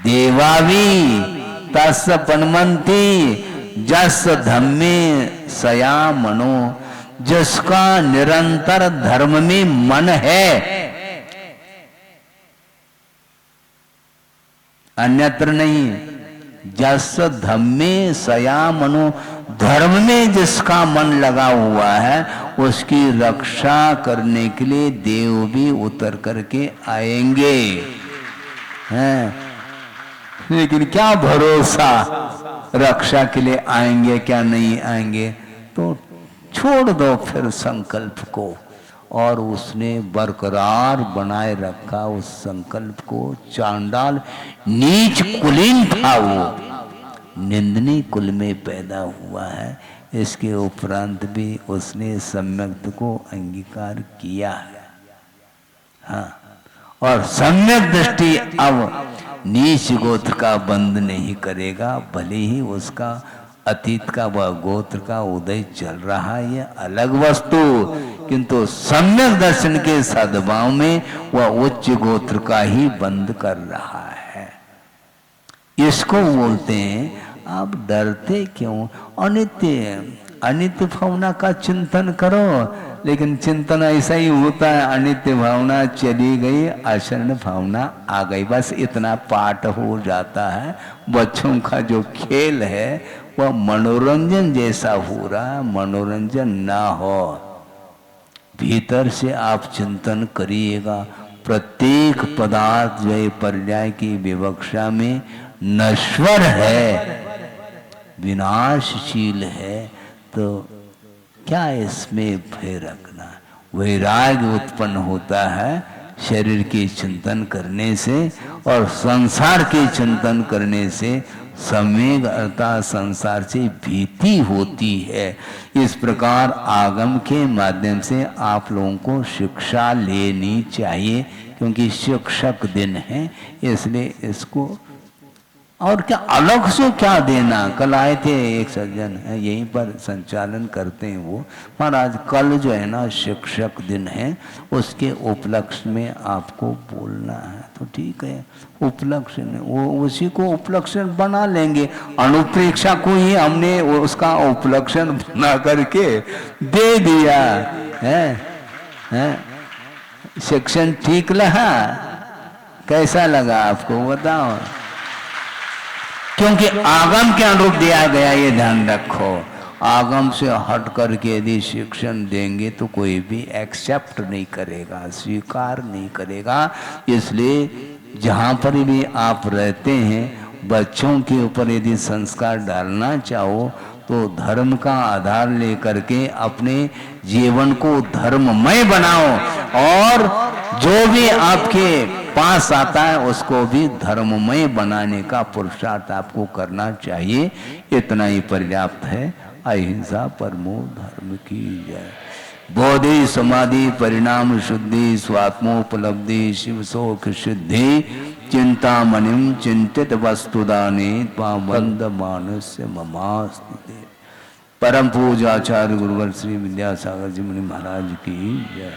देवावी तस् पनमंती जस धम्मे सया मनो, जिसका निरंतर धर्म में मन है, अन्यत्र नहीं। जस धम्मे सया मनो, धर्म में जिसका मन लगा हुआ है उसकी रक्षा करने के लिए देव भी उतर करके आएंगे हैं। लेकिन क्या भरोसा रक्षा के लिए आएंगे क्या नहीं आएंगे? तो छोड़ दो फिर संकल्प को। और उसने बरकरार बनाए रखा उस संकल्प को। चांडाल नीच कुलीन था, वो निंदनीय कुल में पैदा हुआ है। इसके उपरांत भी उसने सम्यक को अंगीकार किया है। हाँ, और सम्यक दृष्टि अब नीच गोत्र का बंद नहीं करेगा, भले ही उसका अतीत का वह गोत्र का उदय चल रहा है, यह अलग वस्तु, किंतु सम्यक दर्शन के सद्भाव में वह उच्च गोत्र का ही बंद कर रहा है। इसको बोलते हैं आप डरते क्यों? अनित्य अनित्य भावना का चिंतन करो। लेकिन चिंतन ऐसा ही होता है, अनित्य भावना चली गई, अशरण भावना आ गई, बस इतना पाठ हो जाता है। बच्चों का जो खेल है वह मनोरंजन जैसा हो रहा है, मनोरंजन ना हो। भीतर से आप चिंतन करिएगा। प्रत्येक पदार्थ जो पर्याय की विवक्षा में नश्वर है, विनाशशील है, तो क्या इसमें भय रखना। वैराग्य उत्पन्न होता है शरीर के चिंतन करने से और संसार के चिंतन करने से। सम्यक अर्थात संसार से भीति होती है। इस प्रकार आगम के माध्यम से आप लोगों को शिक्षा लेनी चाहिए, क्योंकि शिक्षक दिन है, इसलिए इसको और क्या अलग से क्या देना। कल आए थे एक सज्जन है, यहीं पर संचालन करते हैं वो, महाराज कल जो है ना शिक्षक दिन है, उसके उपलक्ष्य में आपको बोलना है। तो ठीक है, उपलक्ष्य वो उसी को उपलक्ष्य बना लेंगे। अनुप्रेक्षा को ही हमने उसका उपलक्ष्य बना करके दे दिया है। शिक्षण ठीक लगा? कैसा लगा आपको बताओ? क्योंकि आगम के अनुरूप दिया गया, ये ध्यान रखो। आगम से हट करके यदि शिक्षण देंगे तो कोई भी एक्सेप्ट नहीं करेगा, स्वीकार नहीं करेगा। इसलिए जहाँ पर भी आप रहते हैं, बच्चों के ऊपर यदि संस्कार डालना चाहो तो धर्म का आधार लेकर के अपने जीवन को धर्ममय बनाओ, और जो भी आपके पास आता है उसको भी धर्ममय बनाने का पुरुषार्थ आपको करना चाहिए। इतना ही पर्याप्त है। अहिंसा परमो धर्म की जय। बोधि समाधि परिणाम शुद्धि स्वात्मोपलब्धि शिव शोक सिद्धि चिंतामणिम चिंतित वस्तुदाने पावंद मानस्य ममास्ति। परम पूज्य आचार्य गुरुवर श्री विद्यासागर जी मुनि महाराज की जय।